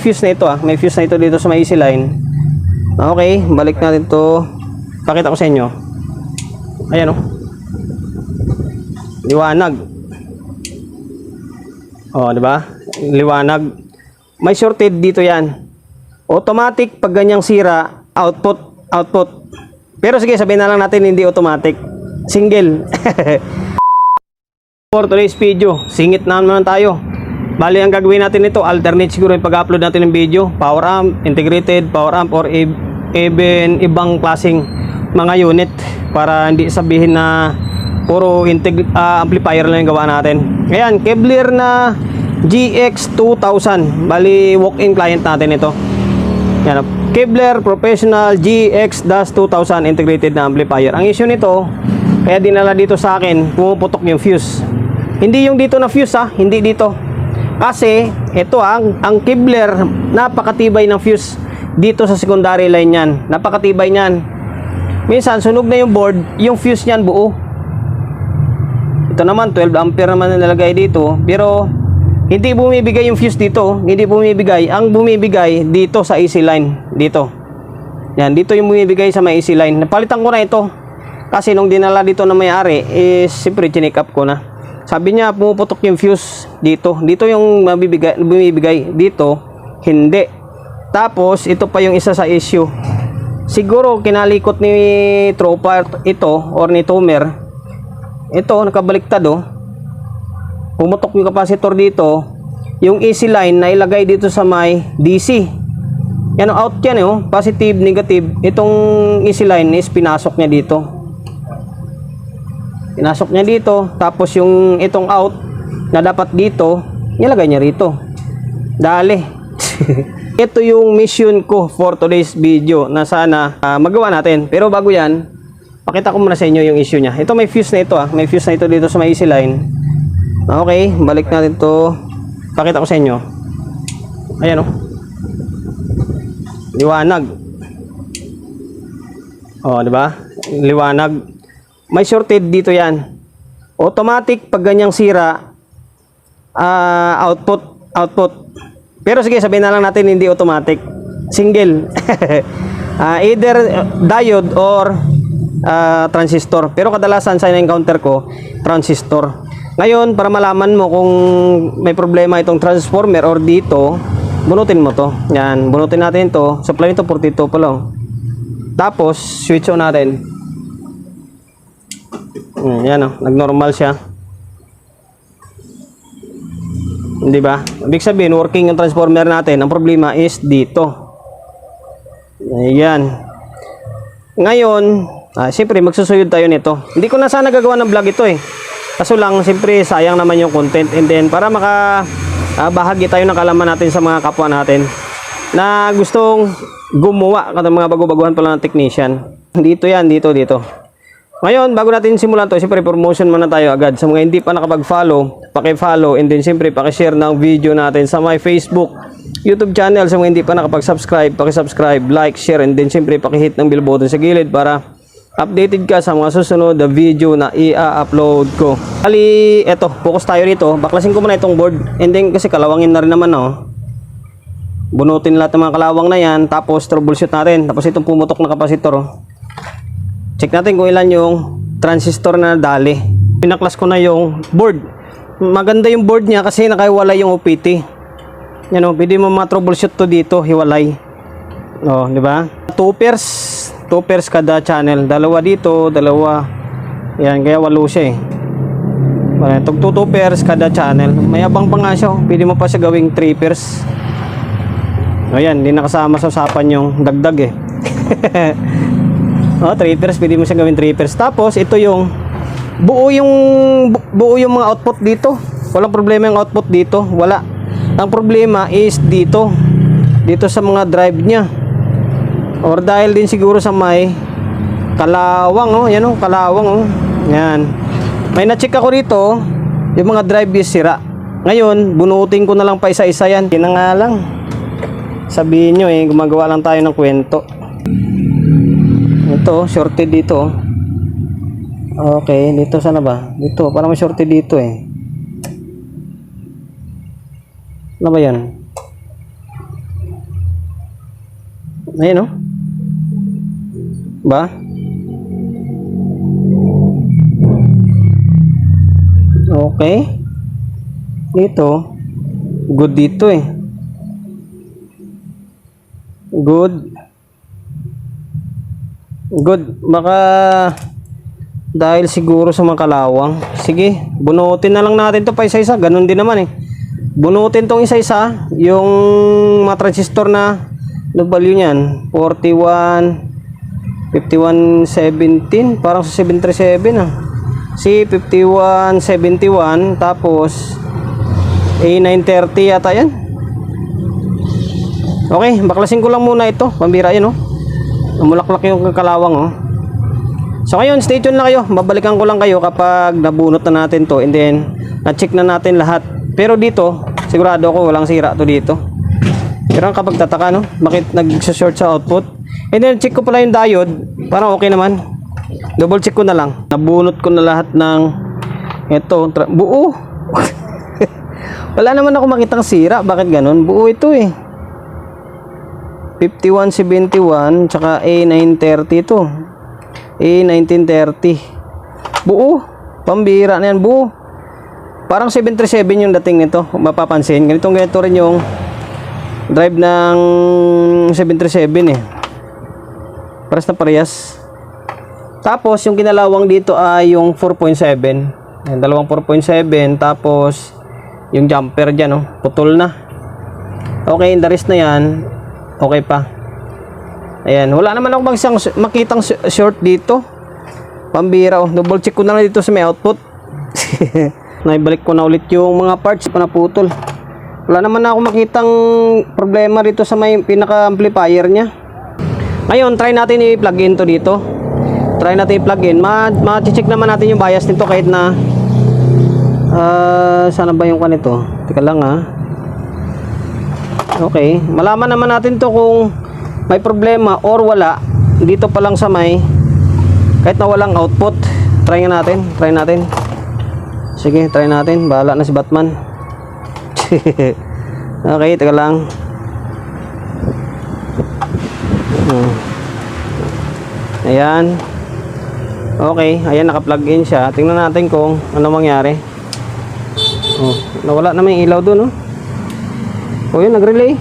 Fuse na ito may fuse na ito dito sa may easy line. Okay, balik natin to. Pakita ko sa inyo. Ayan liwanag. Di ba? Liwanag. May shorted dito yan. Automatic pag ganyang sira, output. Pero sige, sabihin na lang natin hindi automatic. Single. For today's video, singit na naman tayo. Bali, ang gagawin natin ito, alternate siguro yung pag-upload natin ng video. Power amp, integrated, power amp, or even ibang klaseng mga unit. Para hindi sabihin na puro amplifier lang yung gawa natin. Ayan, Kevlar na GX2000. Bali, walk-in client natin ito. Yan, Kevlar Professional GX-2000 integrated na amplifier. Ang issue nito, kaya dinala dito sa akin, pumuputok yung fuse. Hindi yung dito na fuse hindi dito. Kasi ito ang Kevlar, napakatibay ng fuse dito sa secondary line niyan. Napakatibay niyan. Minsan sunog na yung board, yung fuse niyan buo. Ito naman 12 ampere naman na nilagay dito, pero hindi bumibigay yung fuse dito, hindi bumibigay. Ang bumibigay dito sa AC line, dito. Yan, dito yung bumibigay sa may AC line. Napalitan ko na ito. Kasi nung dinala dito na may-ari, siyempre chinik up ko na. Sabi niya, pumuputok yung fuse dito. Dito yung bumibigay. Dito, hindi. Tapos, ito pa yung isa sa issue. Siguro, kinalikot ni tropa ito, or ni Tomer. Ito, nakabaliktad Pumutok yung capacitor dito. Yung AC line na ilagay dito sa may DC. Yan, out yan positive, negative. Itong AC line is pinasok niya dito. Pinasok niya dito, tapos yung itong out na dapat dito, nilagay niya rito. Dali. Ito yung mission ko for today's video na sana magawa natin. Pero bago yan, pakita ko muna sa inyo yung issue niya. Ito may fuse na ito may fuse na ito dito sa may AC line. Okay, balik natin to. Pakita ko sa inyo. Ayan liwanag. Di ba? Liwanag. May shorted dito yan. Automatic pag ganyang sira, output. Pero sige, sabihin na lang natin hindi automatic. Single. Either diode or transistor. Pero kadalasan sa encounter ko, transistor. Ngayon, para malaman mo kung may problema itong transformer or dito, bunutin mo to. Yan, bunutin natin to. Supply nito 42 pa lang. Tapos, switch on natin. Yan nag-normal siya. Hindi ba? Ibig sabihin, working yung transformer natin. Ang problema is dito. Ayan. Ngayon, siyempre magsusuyod tayo nito. Hindi ko na sana gagawa ng vlog ito Kaso lang, siyempre sayang naman yung content. And then, para bahagi tayo ng kalaman natin sa mga kapwa natin na gustong gumawa ng mga bago-baguhan pala ng technician. Dito yan, dito. Ngayon, bago natin simulan to, siyempre promotion muna tayo agad. Sa mga hindi pa nakapag-follow, paki-follow, and then siyempre paki-share ng video natin sa my Facebook, YouTube channel. Sa mga hindi pa nakapag-subscribe, paki-subscribe, like, share, and then siyempre paki-hit ng bell button sa gilid para updated ka sa mga susunod na video na i-upload ko. Kali, eto, focus tayo rito. Baklasin ko muna itong board, and then kasi kalawangin na rin naman Bunutin lahat ng mga kalawang na yan, tapos troubleshoot natin. Tapos itong pumutok na kapasitor check natin kung ilan yung transistor na dali. Pinaklas ko na yung board. Maganda yung board niya kasi nakahiwalay yung OPT. Yan pwede mo ma-troubleshoot to dito, hiwalay. Di ba? 2 pairs kada channel. Dalawa dito, dalawa. Yan, kaya 8 siya Itong 2 pairs kada channel. May abang pa nga siya. Pwede mo pa siya gawing 3 pairs. Ayan, hindi nakasama sa usapan yung dagdag 3 pairs, pwede mo siya gawin 3 pairs. Tapos ito yung buo yung mga output dito. Walang problema yung output dito, wala. Ang problema is dito sa mga drive niya. Or dahil din siguro sa may kalawang yan kalawang Yan. May na-check ako rito, yung mga drive is sira. Ngayon, bunutin ko na lang pa isa-isa yan. Yan na nga lang. Sabihin nyo gumagawa lang tayo ng kwento. Ito, shorted dito. Okay, dito sana ba? Dito, parang may shorted dito Ano ba yan? Ayan, oh. Ba? Okay. Dito. Good dito eh. Good. Good. Baka dahil siguro sa mga kalawang. Sige, bunutin na lang natin to pa isa-isa. Ganun din naman eh. Bunutin tong isa-isa. Yung mga transistor na value niyan. 41, 5117. Parang sa 737 ah. Si 5171. Tapos A930 yata yan. Okay, baklasin ko lang muna ito. Pambira yun oh. Namulaklak yung kalawang oh. So ngayon, stay tuned na kayo. Babalikan ko lang kayo kapag nabunot na natin to and then na-check na natin lahat. Pero dito, sigurado ako walang sira to dito. Pero kapag tataka no, bakit nag-short sa output? And then check ko pala yung diode, parang okay naman. Double check ko na lang. Nabunot ko na lahat ng ito, buo. Wala naman ako makitang sira. Bakit ganun? Buo ito eh. 5171 tsaka A930 to. A1930. Buo. Pambira na yan. Buo. Parang 737 yung dating nito. Kung mapapansin. Ganito rin yung drive ng 737 eh. Paras na parehas. Tapos yung kinalawang dito ay yung 4.7. Dalawang 4.7. Tapos yung jumper dyan oh, putol na. Okay, the rest na yan okay pa. Ayan, wala naman ako makitang short dito. Pambira oh. Double check ko na lang dito sa may output. Naibalik ko na ulit yung mga parts pa naputol. Wala naman ako makitang problema dito sa may pinaka amplifier nya. Ngayon try natin i-plug in to dito. Try natin i-plug in. Ma-check naman natin yung bias nito kahit na sana ba yung kanito? Teka lang ha. Okay, malaman naman natin to kung may problema or wala dito pa lang sa may kahit na walang output. Try natin. Sige, try natin. Bahala na si Batman. Okay, teka lang. Ayan. Okay, ayan naka-plug in siya. Tingnan natin kung ano mangyari. Oh, nawala naman yung ilaw doon, oh. Oh, yun, nag-relay.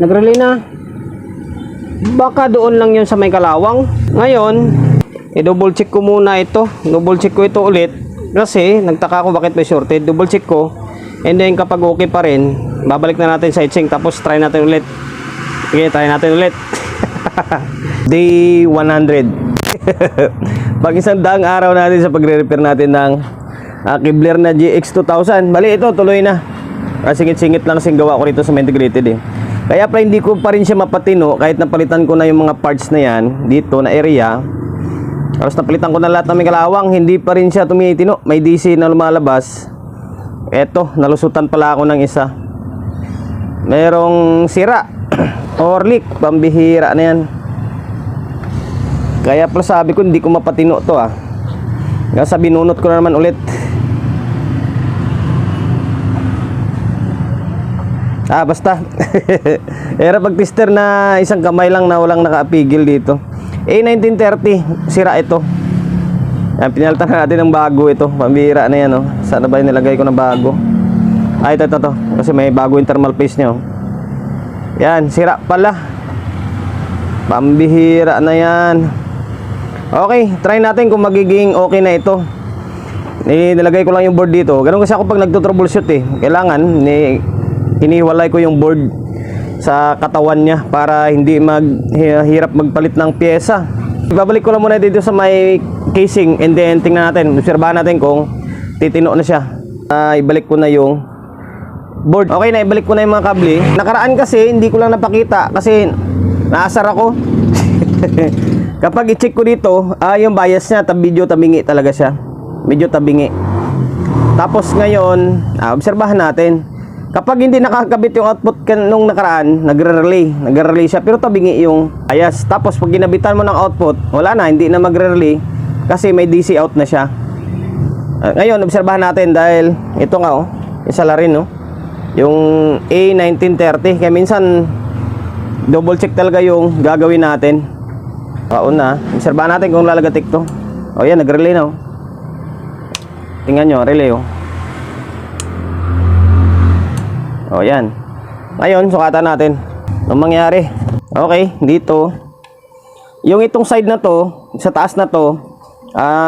Nag-relay na. Baka doon lang yun sa may kalawang. Ngayon, i-double check ko muna ito. Double check ko ito ulit. Kasi, nagtaka ko bakit may shorted. Double check ko. And then, kapag okay pa rin, babalik na natin sa heatsink. Tapos, try natin ulit. Sige, try natin ulit. Day 100. Pag isang daang araw natin sa pagre-repair natin ng Kevlar na GX2000. Bali, ito, tuloy na. Singit-singit lang kasing gawa ko rito sa integrated eh. Kaya pa hindi ko pa rin siya mapatino kahit napalitan ko na yung mga parts na yan dito na area. Tapos napalitan ko na lahat ng may kalawang, hindi pa rin siya tumitino. May DC na lumalabas. Eto, nalusutan pala ako ng isa. Merong sira or leak, pambihira na yan. Kaya pala sabi ko hindi ko mapatino to ah. Kaya binunot ko na naman ulit. Basta. Era pag tester na isang kamay lang na walang nakaapigil dito. A1930, sira ito. Yan, pinalitan natin ng bago ito. Pambira na yan, oh. Sana ba yung nilagay ko na bago? Ito. Kasi may bago yung thermal paste niya, oh. Yan, sira pala. Pambihira na yan. Okay, try natin kung magiging okay na ito. Nilagay ko lang yung board dito. Ganun kasi ako pag nagto-troubleshoot eh. Kailangan hiniwalay ko yung board sa katawan niya para hindi maghirap magpalit ng pyesa. Ibabalik ko lang muna dito sa may casing and then tingnan natin, obserbahan natin kung titino na siya. Ibalik ko na yung board. Okay na, ibalik ko na yung mga kable. Nakaraan kasi hindi ko lang napakita kasi naasar ako. Kapag i-check ko dito, yung bias niya tabingi talaga siya. Medyo tabingi. Tapos ngayon, obserbahan natin. Kapag hindi nakakabit yung output nung nakaraan, nagre-relay siya pero tabingi yung bias. Tapos pag ginabitan mo ng output, wala na, hindi na magre-relay kasi may DC out na siya. Ngayon, obserbahan natin dahil ito nga isa la rin, no? Yung A1930. Kaya minsan double check talaga yung gagawin natin. Una, obserbahan natin kung lalagatik to. O yan, nag-relay na. Tingnan nyo, relay. O yan. Ngayon, sukatan natin. Anong mangyari? Okay, dito. Yung itong side na to, sa taas na to,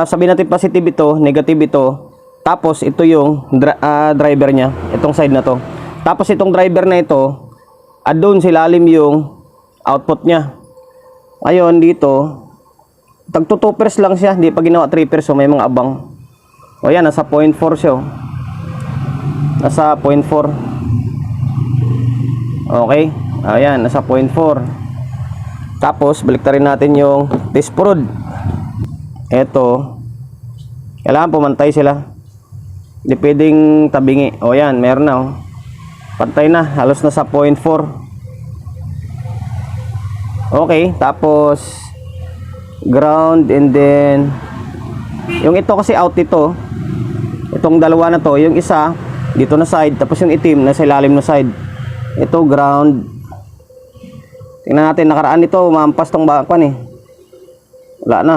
sabihin natin positive ito, negative ito. Tapos ito yung driver nya, itong side na to. Tapos itong driver na ito, doon sa ilalim yung output nya. Ngayon dito, tagto 2 pairs lang siya, hindi pa ginawa 3 pairs, so may mga abang. O yan, nasa 0.4 siya. Nasa 0.4. Okay, ayan, nasa 0.4. Tapos balik rin natin yung test prod. Ito, kailangan pumantay sila. Hindi pwedeng tabingi. O yan, meron na. Pantay na, halos na sa 0.4. Okay, tapos ground, and then yung ito kasi out ito. Itong dalawa na to, yung isa dito na side, tapos yung itim nasa ilalim na side. Ito ground. Tingnan natin, nakaraan nito mampas tong bakwan eh. Wala na.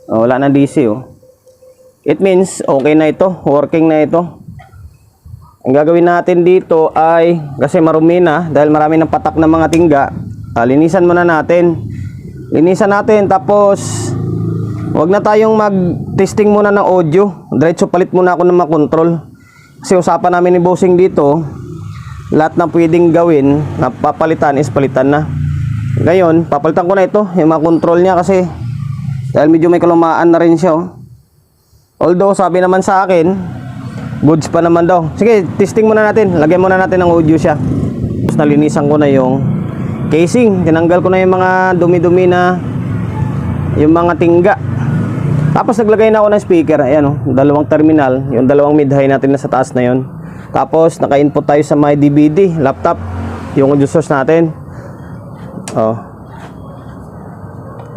Wala na DC It means okay na ito, working na ito. Ang gagawin natin dito ay, kasi marumi na dahil marami ng patak ng mga tingga, linisan muna natin. Linisan natin, tapos wag na tayong mag-testing muna ng audio. Diretso palit muna ako ng mga control. Kasi usapan namin ni Bossing dito, lahat na pwedeng gawin na papalitan is palitan na. Ngayon, papalitan ko na ito, yung mga control niya, kasi dahil medyo may kalumaan na rin siya. Although sabi naman sa akin, goods pa naman daw. Sige, testing muna natin. Lagyan muna natin ng audio siya. Tapos nalinisan ko na yung casing. Tinanggal ko na yung mga dumi-dumi na yung mga tingga. Tapos naglagay na ako ng speaker. Ayan dalawang terminal. Yung dalawang mid-high natin na sa taas na yun. Tapos naka-input tayo sa my DVD laptop, yung audio source natin.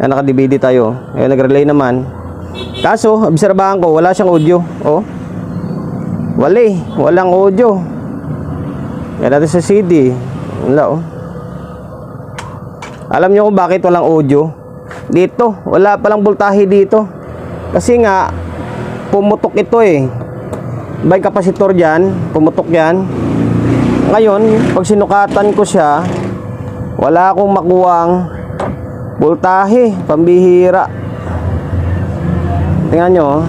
Ayan, naka-DVD tayo. Ayan, nag-relay naman. Kaso, obserbahan ko, wala siyang audio. Walang audio. Yan natin sa CD. Wala Alam niyo kung bakit walang audio? Dito, wala palang voltahe dito. Kasi nga, pumutok ito eh. By kapasitor dyan, pumutok yan. Ngayon, pag sinukatan ko siya, wala akong makuwang voltahe, pambihira. Tingnan nyo.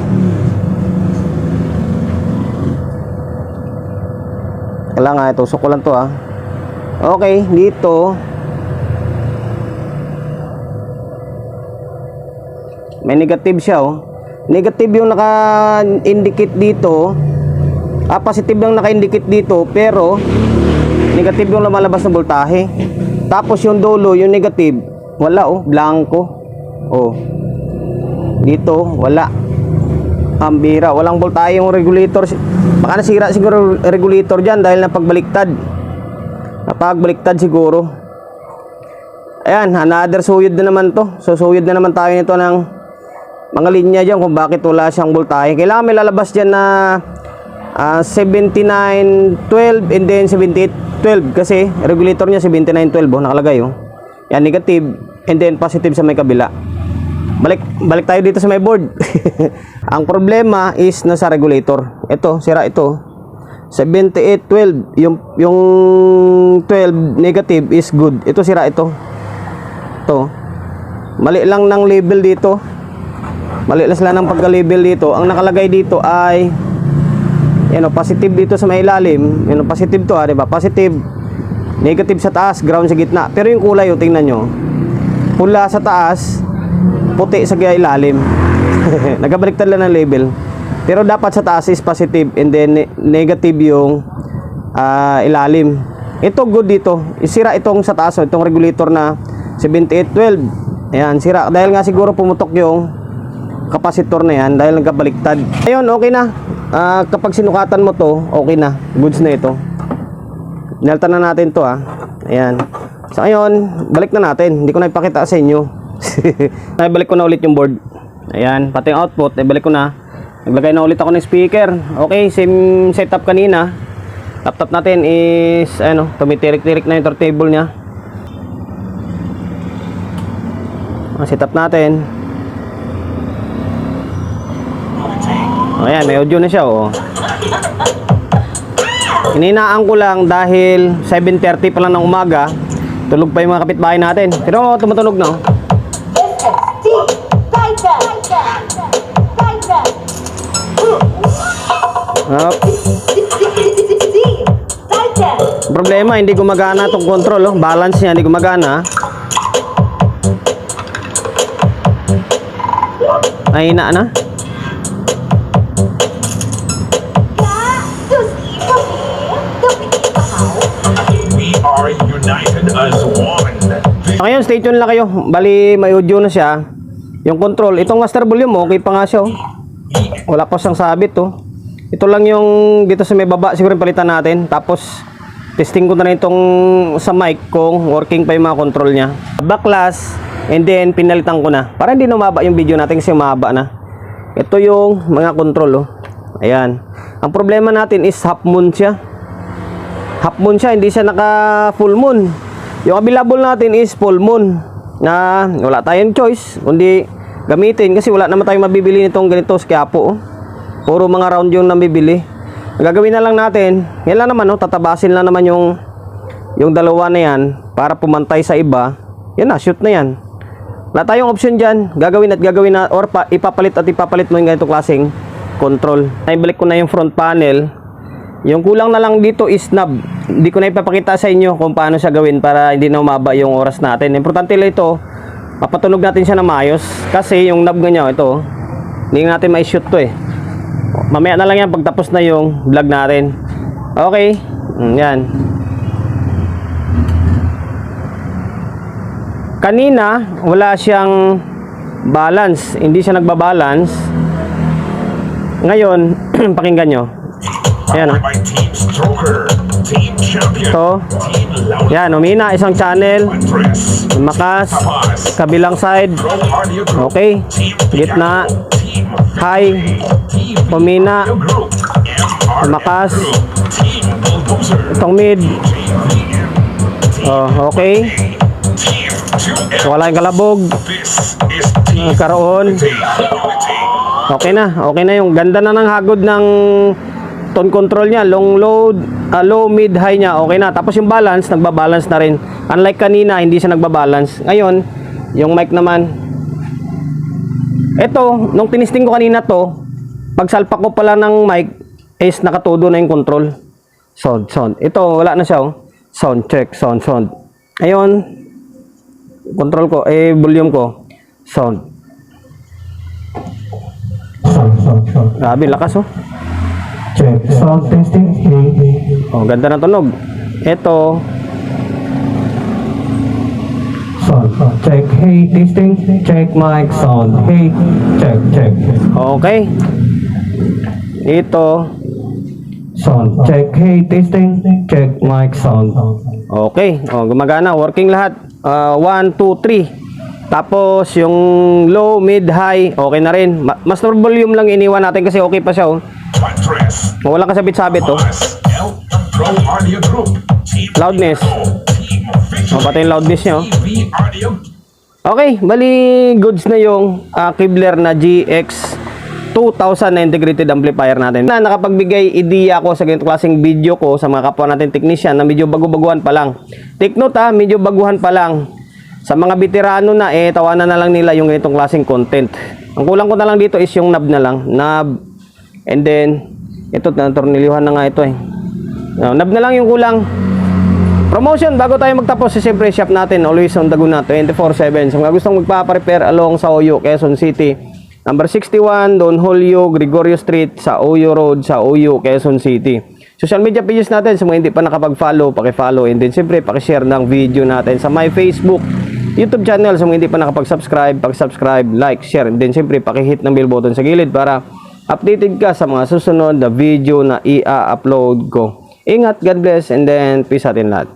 Kailangan itusok ko lang to Okay, dito may negative siya Negative yung naka-indicate dito. Positive yung naka-indicate dito, pero negative yung lumalabas ng voltahe. Tapos yung dulo, yung negative, wala blanco. Dito, wala. Ambira, walang voltahe yung regulator. Baka nasira siguro regulator dyan dahil napagbaliktad siguro. Ayan, another suyod na naman to. So suyod na naman tayo nito ng mga linya dyan kung bakit wala siyang voltahe. Kailangan may lalabas dyan na 7912 and then 7812, kasi regulator niya 7912 nakalagay Yan, negative and then positive sa may kabila. Balik tayo dito sa may board. Ang problema is nasa regulator. Ito, sira ito. 7812, yung 12 negative is good. Ito sira ito. Mali lang ng label dito. Mali lang sila ng pagka-label dito. Ang nakalagay dito ay positive dito sa may ilalim. Positive to, diba? Positive, negative sa taas, ground sa gitna. Pero yung kulay, tingnan nyo. Pula sa taas, puti sa ilalim. Nagabaliktad lang ng label. Pero dapat sa taas is positive and then negative yung ilalim. Ito good dito. Isira itong sa taas, itong regulator na 7812. Ayan, sira. Dahil nga siguro pumutok yung kapasitor na yan dahil nagkabaliktad. Ayun, okay na. Kapag sinukatan mo to, okay na. Goods na ito. Naltan na natin to Ayan. So ngayon, balik na natin. Hindi ko na ipakita sa inyo. Naibalik ko na ulit yung board. Ayan, pati yung output, ibalik ko na. Naglagay na ulit ako ng speaker. Okay, same setup kanina. Laptop natin is ano, tumitirik-tirik na yung turntable niya. Set up natin. Ayan, may audio na siya, oh. Ininaan ko lang dahil 7:30 pa lang ng umaga. Tulog pa yung mga kapitbahay natin. Pero tumutunog na, oh. Problema, hindi gumagana itong control, oh. Balance niya, hindi gumagana. Mahina na. We are united as one. Ngayon, stay tuned lang kayo. Bali, may audio na siya. Yung control, itong master volume, okay pa nga siya, oh. Wala pa siyang sabit, oh. Ito lang yung dito sa may baba, siguro palitan natin. Tapos, testing ko na rin itong sa mic kung working pa yung mga control niya. Backlash, and then pinalitan ko na. Para hindi na umaba yung video natin kasi umaba na. Ito yung mga control, oh. Ayan. Ang problema natin is half moon siya. Half moon siya, hindi siya naka full moon. Yung available natin is full moon. Na wala tayong choice kundi gamitin kasi wala naman tayong mabibili nitong ganito sa Quiapo, oh. Puro mga round yung nabibili. Ang gagawin na lang natin, yan lang naman, oh, tatabasin lang naman yung dalawa na yan para pumantay sa iba. Yan na, shoot na yan. Wala tayong option dyan. Gagawin na or ipapalit mo yung ganitong klaseng control. Naibalik ko na yung front panel. Yung kulang na lang dito is knob. Hindi ko na ipapakita sa inyo kung paano siya gawin para hindi na umaba yung oras natin. Importante lang ito, mapatunog natin siya na maayos. Kasi yung knob nga ito, hindi natin ma-shoot to, eh. Mamaya na lang yan pagtapos na yung vlog natin. Okay, yan. Kanina wala siyang balance, hindi siya nagbabalance. Ngayon pakinggan nyo. Ayan, oh. Ito, yan, umina isang channel, lumakas, kabilang side, okay, gitna, high, umina, lumakas, itong mid, oh, okay, wala yung kalabog, karoon, okay na yung ganda na ng hagod ng tone control niya, low, mid, high niya, okay na. Tapos yung balance, nagbabalance na rin. Unlike kanina, hindi siya nagbabalance. Ngayon, yung mic naman, eto, nung tinisting ko kanina to, pagsalpak ko pala ng mic, is nakatudo na yung control. Sound. Ito, wala na siya, oh. Sound, check, sound. Ngayon, control ko, volume ko, sound. Grabe, lakas, oh. Check sound testing. Oh, ganda ng tunog. Ito, Sound. Check. Hey, testing. Check mic sound. Hey, check. okay. Ito, Sound. Check. Hey, testing. Check mic sound. okay. Oh, gumagana, working lahat. 1, 2, 3. Tapos yung low, mid, high, okay na rin. Master volume lang iniwan natin kasi okay pa siya, oh. Walang kasabit-sabit, oh. Loudness. Oh, pati yung loudness niya, oh. Okay, bali goods na yung Kevlar na GX 2000 na integrated amplifier natin. Na nakapagbigay ideya ako sa ganitong klaseng video ko sa mga kapwa natin technician na medyo bago-baguhan pa lang. Take note, medyo baguhan pa lang. Sa mga veterano na, tawanan na lang nila yung ganitong klaseng content. Ang kulang ko na lang dito is yung knob na lang. Knob. And then, ito, tornilyuhan na nga ito, eh. Knob na lang yung kulang. Promotion, bago tayo magtapos, siyempre shop natin, always on the go na, 24/7. So, mga gustong magpa-prepare along sa Oyo, Quezon City. Number 61, Don Julio, Gregorio Street, sa Oyo Road, sa Oyo, Quezon City. Social media pages natin, sa mga hindi pa nakapag-follow, paki-follow. And then, siyempre, paki-share ng video natin sa my Facebook, YouTube channel. Sa mga hindi pa nakapag-subscribe, paki-subscribe, like, share. And then, siyempre, paki-hit ng bell button sa gilid para updated ka sa mga susunod na video na i-upload ko. Ingat, God bless, and then peace atin lahat.